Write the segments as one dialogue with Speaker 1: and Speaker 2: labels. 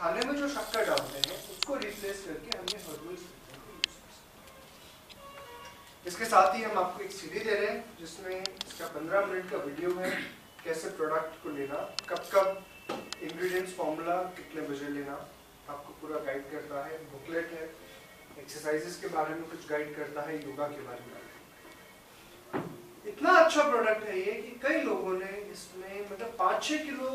Speaker 1: खाने में जो शक्कर डालते हैं उसको रिप्लेस करके हमने हर्बल इसके साथ ही हम आपको एक सीडी दे रहे हैं जिसमें इसका 15 मिनट का वीडियो है, कैसे प्रोडक्ट को लेना, कब कब इंग्रेडिएंट्स फॉर्मूला, कितने बजे लेना, आपको पूरा गाइड करता है। बुकलेट है, एक्सरसाइजेस के बारे में कुछ गाइड करता है, योगा के बारे में। इतना अच्छा प्रोडक्ट है ये कि कई लोगों ने इसमें मतलब 5-6 किलो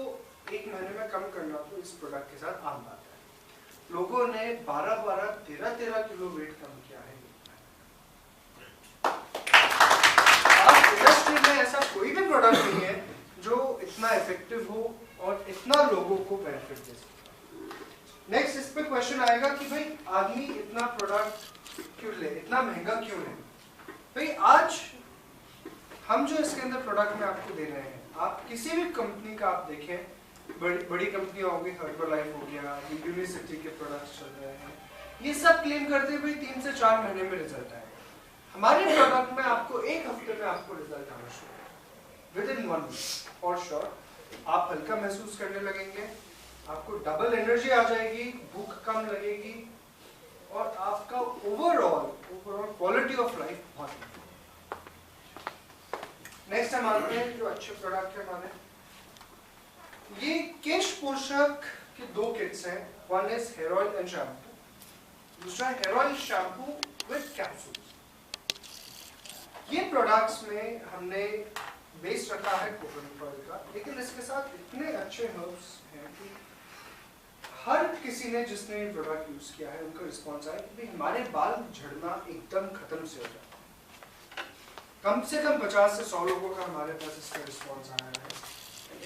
Speaker 1: एक महीने में कम करना तो इस प्रोडक्ट के साथ आम बात है। लोगों ने 12-12, 13-13 किलो वेट कम किया है। आज इंडस्ट्री में ऐसा कोई भी प्रोडक्ट नहीं है जो इतना इफेक्टिव हो और इतना लोगों को बेनिफिट दे सके। नेक्स्ट इस पे क्वेश्चन आएगा कि भाई आदमी इतना प्रोडक्ट क्यों ले, इतना महंगा क्यों ले। भाई आज हम जो इसके अंदर प्रोडक्ट में आपको दे रहे हैं, आप किसी भी कंपनी का आप देखें, बड़ी कंपनियां होगी, हर्बलाइफ हो गया, यूनिवर्सिटी के प्रोडक्ट्स चल रहे हैं, ये सब क्लेम करते हुए 3 से 4 महीने में रिजल्ट आएगा। हमारे प्रोडक्ट में आपको 1 हफ्ते में आपको रिजल्ट आना शुरू होगा, विद इन 1 वीक और श्योर। आप हल्का महसूस करने लगेंगे, आपको डबल एनर्जी आ जाएगी, भूख कम लगेगी और आपका ओवरऑल क्वालिटी ऑफ लाइफ बहुत। नेक्स्ट हम आते हैं जो अच्छे प्रोडक्ट है हमारे, ये केश पोषक के 2 किट्स हैं। One is hair oil and shampoo, दूसरा hair oil shampoo with capsule. ये प्रोडक्ट्स में हमने बेस रखा है कोकोनट ऑयल का, लेकिन इसके साथ इतने अच्छे हर्ब्स हैं कि हर किसी ने जिसने ये प्रोडक्ट यूज किया है उनका रिस्पॉन्स आया कि हमारे बाल झड़ना एकदम खत्म से हो जाए। कम से कम 50 से 100 लोगों का हमारे पास इसका रिस्पॉन्स आया है।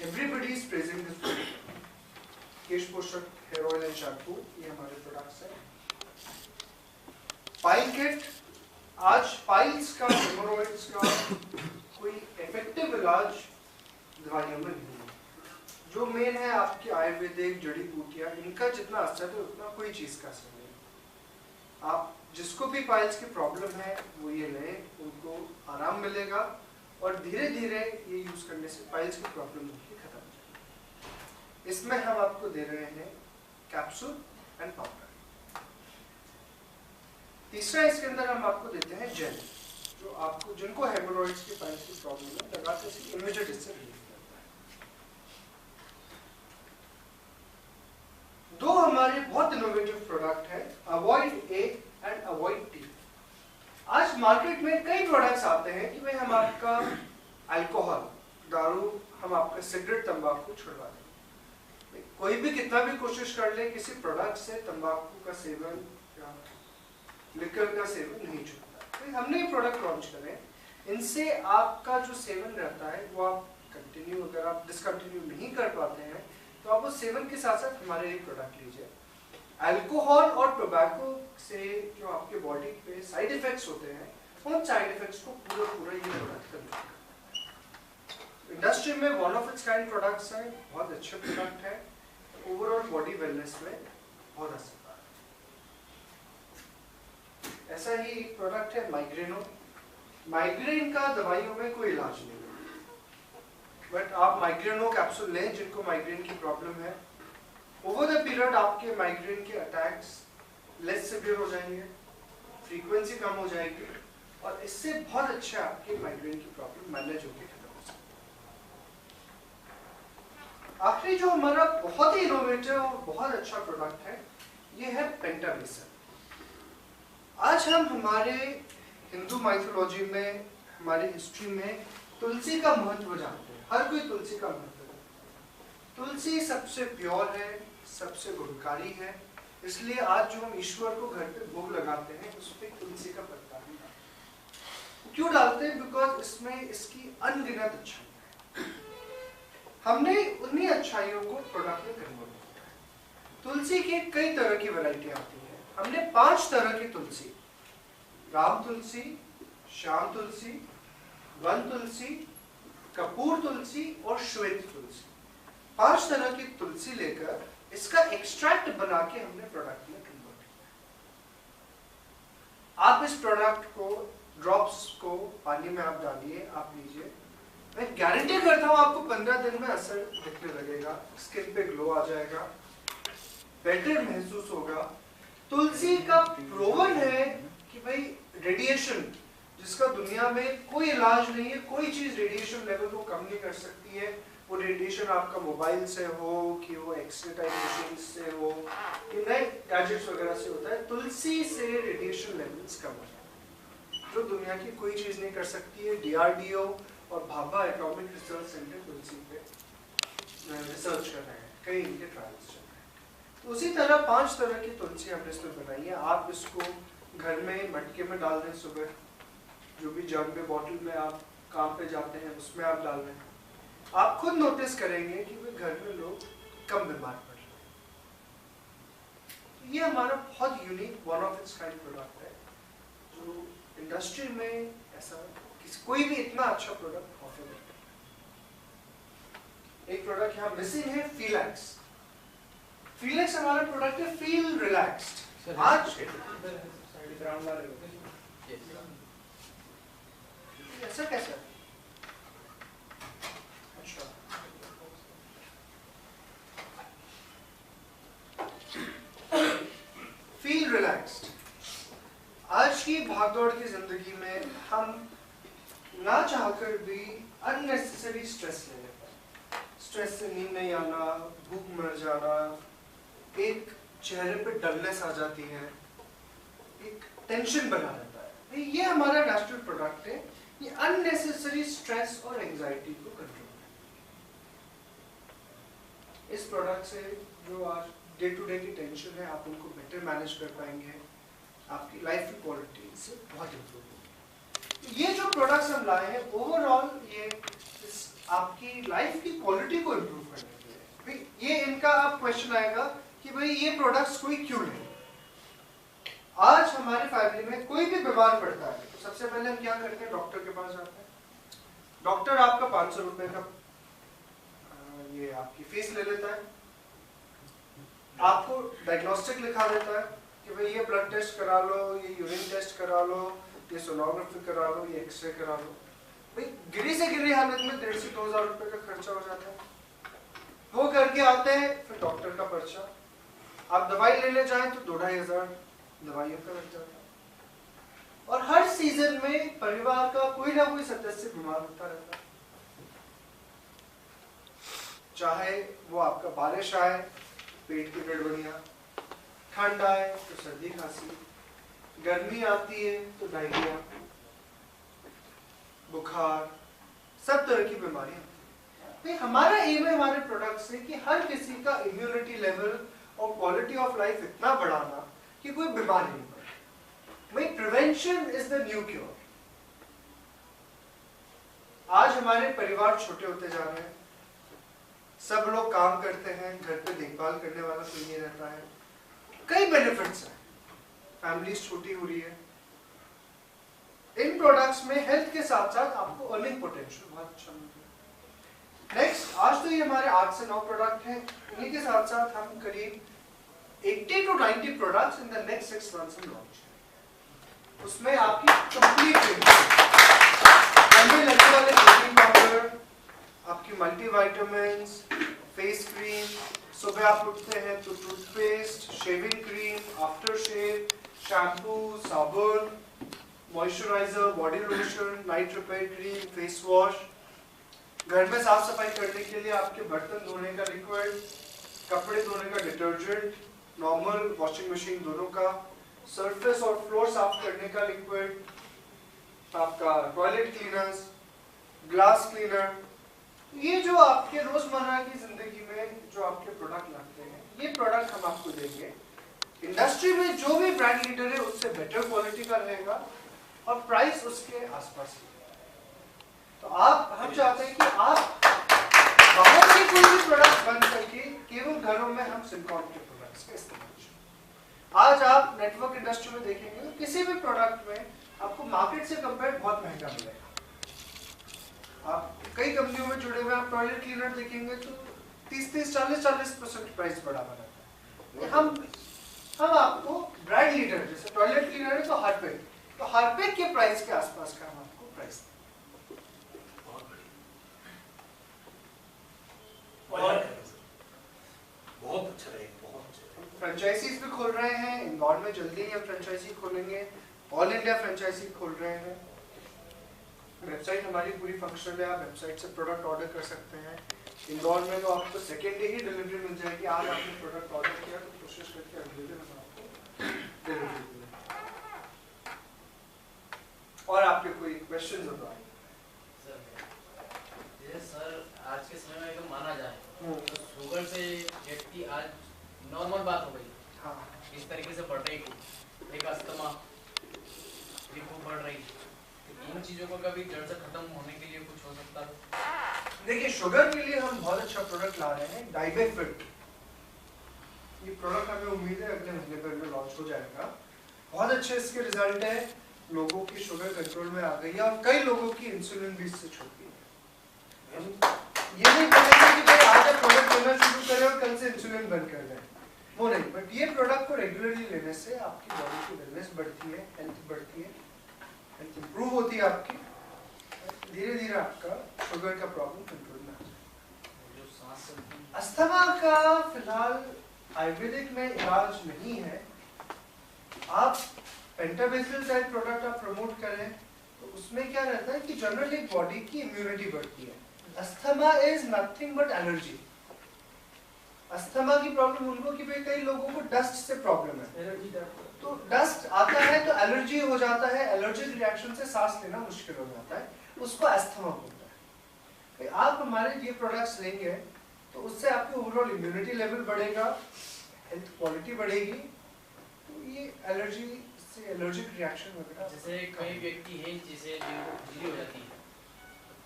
Speaker 1: Everybody is praising this product. Kesh Poshak hair oil and shampoo, ये हमारे प्रोडक्ट्स हैं। पाइल किट, आज पाइल्स का, हेमोरॉइड्स का कोई इफेक्टिव इलाज दवाइयों में नहीं है। जो मेन है आपकी आयुर्वेदिक जड़ी बूटियां, इनका जितना असर है उतना कोई चीज का असर नहीं। आप जिसको भी पाइल्स की प्रॉब्लम है वो ये लें, उनको आराम मिलेगा और धीरे धीरे ये यूज करने से पाइल्स की प्रॉब्लम उनकी खत्म हो जाएगी। इसमें हम आपको दे रहे हैं कैप्सूल एंड पाउडर। तीसरा इसके अंदर हम आपको देते हैं जेल, जो आपको जिनको हेमोरॉइड्स की पाइल्स की प्रॉब्लम है लगाते से इमीडिएट इससे रिलीफ करता है। 2 हमारे बहुत इनोवेटिव प्रोडक्ट है, avoid A and avoid T. आज मार्केट में कई प्रोडक्ट्स आते हैं कि भाई हम आपका अल्कोहल, दारू, हम आपका सिगरेट, तंबाकू छुड़वा दें। कोई भी कितना भी कोशिश कर ले, किसी प्रोडक्ट से तंबाकू का सेवन या लिकर का सेवन नहीं छूटता। तो हमने ये प्रोडक्ट लॉन्च करे, इनसे आपका जो सेवन रहता है वो आप कंटिन्यू, अगर आप डिसकंटिन्यू नहीं कर पाते हैं तो आप उस सेवन के साथ साथ हमारे ये प्रोडक्ट लीजिए। अल्कोहल और टोबैको से जो आपके बॉडी पे साइड इफेक्ट्स होते हैं, उन साइड इफेक्ट्स को पूरा ये प्रोडक्ट कंट्रोल करता है। इंडस्ट्री में one of its kind products हैं, बहुत अच्छे प्रोडक्ट है, ओवरऑल बॉडी वेलनेस में बहुत असरदार है। ऐसा ही एक प्रोडक्ट है माइग्रेनो। माइग्रेन का दवाइयों में कोई इलाज नहीं है, बट आप माइग्रेनो कैप्सूल लें जिनको माइग्रेन की प्रॉब्लम है। ओवर द पीरियड आपके माइग्रेन के अटैक्स लेस सिवियर हो जाएंगे, फ्रीक्वेंसी कम हो जाएगी और इससे बहुत अच्छा आपके माइग्रेन की प्रॉब्लम मैनेज होकर खत्म हो सकती है। आखिरी जो हमारा बहुत ही इनोवेटिव और बहुत अच्छा प्रोडक्ट है, ये है पेंटाबेसन। आज हम हमारे हिंदू माइथोलॉजी में, हमारी हिस्ट्री में तुलसी का महत्व जानते हैं। हर कोई तुलसी का महत्व है। तुलसी सबसे प्योर है, सबसे गुणकारी है, इसलिए आज जो हम ईश्वर को घर पे भोग लगाते हैं उस पर तुलसी का पत्ता भी डालते हैं। क्यों डालते हैं? बिकॉज इसमें इसकी अनगिनत अच्छाई है। हमने उन्हीं अच्छाइयों को प्रोडक्ट में कन्वर्ट किया है। तुलसी की कई तरह की वैरायटी आती है। हमने 5 तरह की तुलसी, राम तुलसी, श्याम तुलसी, वन तुलसी, कपूर तुलसी और श्वेत तुलसी, 5 तरह की तुलसी लेकर इसका एक्सट्रैक्ट बना के हमने प्रोडक्ट में कन्वर्ट किया। आप इस प्रोडक्ट को, ड्रॉप्स को पानी में आप डालिए, आप लीजिए, मैं गारंटी करता हूं आपको 15 दिन में असर दिखने लगेगा, स्किन पे ग्लो आ जाएगा, बेटर महसूस होगा। तुलसी का प्रूवन है कि भाई रेडिएशन, जिसका दुनिया में कोई इलाज नहीं है, कोई चीज रेडिएशन लेवल को कम नहीं कर सकती है। वो रेडिएशन आपका मोबाइल से हो कि वो एक्सरे टाइप मशीन से हो कि नए गैजेट्स वगैरह से होता है, तुलसी से रेडिएशन लेवल्स कम हो जाते हैं, जो दुनिया की कोई चीज नहीं कर सकती है। DRDO और भाभा एटॉमिक रिसर्च सेंटर तुलसी पे रिसर्च कर रहे हैं, कई इनके ट्रायल्स चल रहे हैं। तो उसी तरह 5 तरह की तुलसी हमने इसमें बनाई है। आप इसको घर में मटके में डाल दें, सुबह जो भी जग में बॉटल में आप काम पे जाते हैं उसमें आप डाल दें। आप खुद नोटिस करेंगे कि वे घर में लोग कम बीमार पड़ रहे हैं। ये हमारा बहुत unique one of its kind product है, जो इंडस्ट्री में ऐसा कोई भी इतना अच्छा प्रोडक्ट ऑफर करता है। एक प्रोडक्ट यहाँ मिसिंग है, फीलैक्स। फीलैक्स हमारा प्रोडक्ट है, फील रिलैक्स्ड। आज ऐसा कैसा? अच्छा, फील रिलैक्स्ड। आज की भागदौड़ की जिंदगी में हम ना चाहकर भी अननेसेसरी स्ट्रेस ले लेते हैं। स्ट्रेस से नींद नहीं आना, भूख मर जाना, एक चेहरे पे डलनेस आ जाती है, एक टेंशन बना रहता है। ये हमारा नेचुरल प्रोडक्ट है। ये अननेसेसरी स्ट्रेस और एंजाइटी को कंट्रोल है। इस प्रोडक्ट से जो आज डे टू डे की टेंशन है, आप उनको बेटर मैनेज कर पाएंगे। आपकी लाइफ की क्वालिटी इससे बहुत इंप्रूव होगी। ये जो प्रोडक्ट्स हम लाए हैं, ओवरऑल ये आपकी लाइफ की क्वालिटी को इंप्रूव करने के लिए। ये इनका आप क्वेश्चन आएगा कि भाई ये प्रोडक्ट्स कोई क्यों नहीं। आज हमारे फैमिली में कोई भी बीमार पड़ता है तो सबसे पहले हम क्या करते हैं, डॉक्टर के पास जाते हैं। डॉक्टर आपका 500 रुपए का ये आपकी फीस ले लेता है, आपको डायग्नोस्टिक लिखा देता है कि भाई ये ब्लड टेस्ट करा लो, ये यूरिन टेस्ट करा लो, ये सोनोग्राफी करा लो, ये एक्सरे करा लो। भाई गिरी से गिरी हालत में 1,500 से 2,000 रुपए का खर्चा हो जाता है। वो करके आते हैं, फिर डॉक्टर का पर्चा, आप दवाई लेने जाएं तो 2-2,500 दवाइयों का लग जाता है। और हर सीजन में परिवार का कोई ना कोई सदस्य बीमार होता रहता है। चाहे वो आपका बारिश आए, पेट की गड़बड़ियां, ठंड आए तो सर्दी खांसी, गर्मी आती है तो डायरिया, बुखार, सब तरह की बीमारियां। तो हमारा एम है हमारे प्रोडक्ट से कि हर किसी का इम्यूनिटी लेवल और क्वालिटी ऑफ लाइफ इतना बढ़ाना कि कोई बीमार नहीं पड़े। भाई prevention is the new cure. आज हमारे परिवार छोटे होते जा रहे हैं, सब लोग काम करते हैं, घर पे देखभाल करने वाला कोई नहीं रहता है, कई बेनिफिट्स हैं, फैमिलीज छोटी हो रही है। इन प्रोडक्ट्स में हेल्थ के साथ साथ आपको अर्निंग पोटेंशियल बहुत अच्छा मिलता है। नेक्स्ट, आज तो ये हमारे 8 से 9 प्रोडक्ट हैं, इन्हीं के साथ साथ हम करीब 80 to 90 products in the next 6 months में लॉन्च करेंगे। उसमें आपकी कंप्लीट लगने वाले प्रोटीन पाउडर, आपकी मल्टीविटामिन्स, फेस क्रीम, सुबह आप उठते हैं तो toothpaste, shaving cream, after shave, shampoo, साबुन, moisturiser, body lotion, night repair cream, face wash, घर में साफ सफाई करने के लिए आपके बर्तन धोने का लिक्विड, कपड़े धोने का डिटर्जेंट, नॉर्मल वॉशिंग मशीन दोनों का, सरफेस और फ्लोर साफ करने का लिक्विड, आपका टॉयलेट क्लीनर्स, ग्लास क्लीनर। ये जो आपके रोजमर्रा की जिंदगी में जो आपके प्रोडक्ट लगते हैं, ये प्रोडक्ट हम आपको देंगे। इंडस्ट्री में जो भी ब्रांड लीडर है उससे बेटर क्वालिटी का रहेगा और प्राइस उसके आसपास। तो हम चाहते हैं कि आप बाहर से कोई भी प्रोडक्ट बन करके केवल घरों में हम सिलिकॉन के प्रोडक्ट्स का इस्तेमाल करें। आज आप नेटवर्क इंडस्ट्री में देखेंगे तो किसी भी प्रोडक्ट में आपको मार्केट से कंपेयर बहुत महंगा मिलेगा। आप कई कंपनियों में जुड़े हुए आप टॉयलेट क्लीनर देखेंगे तो 30-40% प्राइस बढ़ा रहता है। हम आपको ब्रांड लीडर, जैसे टॉयलेट क्लीनर है तो हार्पिक के प्राइस के आसपास का हम आपको प्राइस दें। बहुत अच्छा रहेगा, बहुत अच्छा। फ्रेंचाइजीज भी खोल रहे हैं, इंदौर में जल्दी ही हम फ्रेंचाइजी खोलेंगे, ऑल इंडिया फ्रेंचाइजी खोल रहे हैं। वेबसाइट हमारी पूरी फंक्शनल है, आप वेबसाइट से प्रोडक्ट ऑर्डर कर सकते हैं। इंदौर में तो आपको सेकेंड डे ही डिलीवरी मिल जाएगी। आज आपने प्रोडक्ट ऑर्डर किया तो कोशिश करके अगले दिन हम आपको डिलीवरी देंगे। और आपके कोई क्वेश्चन हो तो
Speaker 2: सर, आज के समय में अगर माना जाए तो शुगर से व्यक्ति आज नॉर्मल बात हो गई।
Speaker 1: हाँ,
Speaker 2: इस तरीके से बढ़ रही थी, एक अस्थमा भी खूब बढ़ रही। इन चीजों को कभी जड़ से खत्म होने के लिए कुछ हो सकता है?
Speaker 1: देखिए शुगर के लिए हम बहुत अच्छा प्रोडक्ट ला रहे हैं, डाइबेफिट। ये प्रोडक्ट हमें उम्मीद है अगले महीने भर में लॉन्च हो जाएगा। बहुत अच्छे इसके रिजल्ट है, लोगों की शुगर कंट्रोल में आ गई है और कई लोगों की इंसुलिन भी इससे छूट गई है। हम ये नहीं कहेंगे कि भाई आज आप प्रोडक्ट लेना शुरू करें और कल से इंसुलिन बंद कर दें, वो नहीं। बट ये प्रोडक्ट को रेगुलरली लेने से आपकी बॉडी की वेलनेस बढ़ती है, हेल्थ बढ़ती है, हेल्थ इंप्रूव होती है आपकी। धीरे धीरे आपका शुगर का प्रॉब्लम कंट्रोल में आ जाए। अस्थमा का फिलहाल आयुर्वेदिक में इलाज नहीं है। आप पेंटाबेसिल टाइप प्रोडक्ट आप प्रमोट करें तो उसमें क्या रहता है कि जनरली बॉडी की इम्यूनिटी बढ़ती है। Asthma is nothing but allergy. Asthma की प्रॉब्लम उनको कि भाई कई लोगों को डस्ट से प्रॉब्लम है, तो डस्ट आता है तो एलर्जी हो जाता है, एलर्जिक रिएक्शन से सांस लेना मुश्किल हो जाता है, उसको अस्थमा बोलता है। आप हमारे ये प्रोडक्ट्स लेंगे तो उससे आपकी ओवरऑल इम्यूनिटी लेवल बढ़ेगा, हेल्थ क्वालिटी बढ़ेगी, तो ये एलर्जी से एलर्जिक रिएक्शन वगैरह।
Speaker 2: जैसे कई व्यक्ति हैं जिसे जिनको खुजली हो जाती है,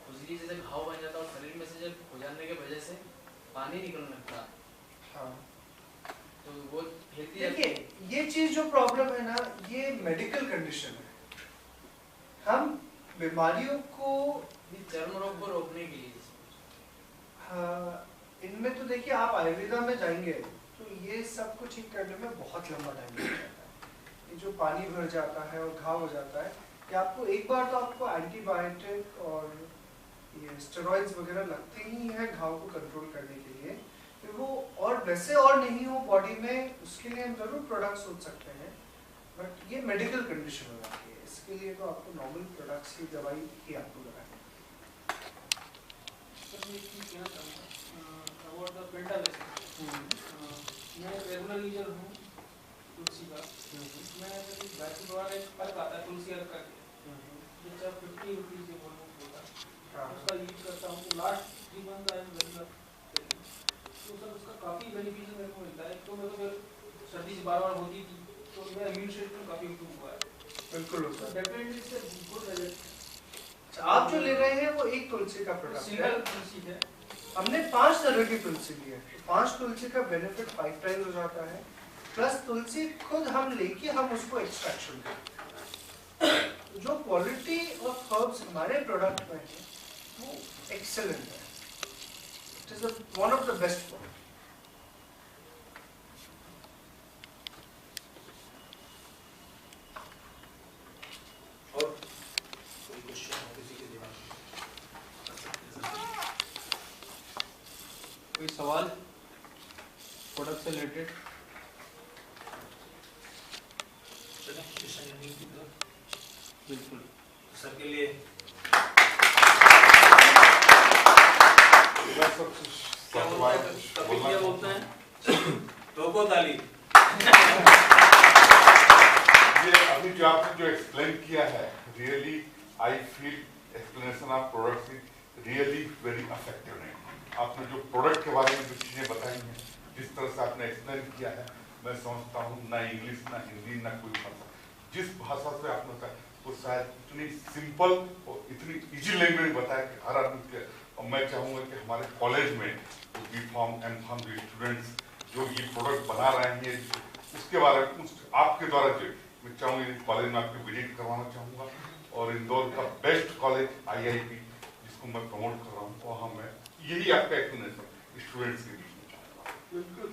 Speaker 2: खुजली जैसे घाव बन जाता है और शरीर में से जब खुजाने की वजह से पानी निकलने लगता है।
Speaker 1: हाँ,
Speaker 2: तो वो हेल्थी।
Speaker 1: देखिए ये चीज जो प्रॉब्लम है ना, ये मेडिकल कंडीशन है। हम बीमारियों को,
Speaker 2: चर्म रोग को रोकने के लिए,
Speaker 1: हाँ, इनमें तो देखिए आप आयुर्वेदा में जाएंगे तो ये सब कुछ ठीक करने में बहुत लंबा टाइम लग जाता है। ये जो पानी भर जाता है और घाव हो जाता है, कि आपको एक बार तो आपको एंटीबायोटिक और ये स्टेरॉइड्स वगैरह लगते ही हैं घाव को कंट्रोल करने के लिए। फिर वो और वैसे और नहीं हो बॉडी में, उसके लिए हम जरूर प्रोडक्ट सोच सकते हैं, बट ये मेडिकल कंडीशन हो जाती है। इसके लिए तो आपको नॉर्मल प्रोडक्ट्स की दवाई ही आपको लगानी है।
Speaker 3: मैं रेगुलर यूजर हूँ तुलसी का। मैं वैसे द्वारा एक अर्क आता है तुलसी अर्क का, जो 50 रुपीज़ जो बोलूँ होता है, उसका यूज करता हूँ। तो last 3 month I am regular, तो सर उसका काफ़ी बेनिफिट मेरे को मिलता है। तो मैं तो फिर सर्दी से बार बार होती थी, तो मेरा इम्यून सिस्टम काफ़ी इम्प्रूव हुआ है।
Speaker 1: बिल्कुल
Speaker 3: डेफिनेटली इससे गुड रिजल्ट।
Speaker 1: आप जो ले रहे हैं वो एक तुलसी का प्रोडक्ट है,
Speaker 3: सिंगल तुलसी है।
Speaker 1: हमने 5 तरह की तुलसी ली है। 5 तुलसी का बेनिफिट 5 टाइम्स हो जाता है, प्लस तुलसी खुद हम लेके हम उसको एक्सट्रैक्शन करते हैं। जो क्वालिटी ऑफ हर्ब्स हमारे प्रोडक्ट में है वो एक्सेलेंट है। It is one of the best product.
Speaker 3: कोई सवाल प्रोडक्ट से रिलेटेड? बिल्कुल
Speaker 4: सर के लिए
Speaker 3: क्या बोलते हैं
Speaker 4: टोको ताली।
Speaker 5: ये अभी जो आपने जो एक्सप्लेन किया है, really I feel explanation of product really very effective है। आपने जो प्रोडक्ट के बारे में जो चीजें बताई हैं, जिस तरह से आपने एक्सप्लेन किया है, मैं समझता हूँ ना इंग्लिश ना हिंदी ना कोई भाषा, जिस भाषा से आपने बताया वो शायद इतनी सिंपल और इतनी इजी लैंग्वेज बताया कि हर आदमी के। और मैं चाहूँगा कि हमारे कॉलेज में B.Pharm M.Pharm जो स्टूडेंट्स जो ये प्रोडक्ट बना रहे हैं, उसके बारे में आपके द्वारा जो मैं चाहूँगा इस कॉलेज में आपको विजिट करवाना चाहूँगा। और इंदौर का बेस्ट कॉलेज IIP जिसको मैं प्रमोट कर रहा हूँ, वहाँ मैं यही आपका एक्सप्लेनेशन स्टूडेंट्स के बीच में चाहूँगा।
Speaker 1: बिल्कुल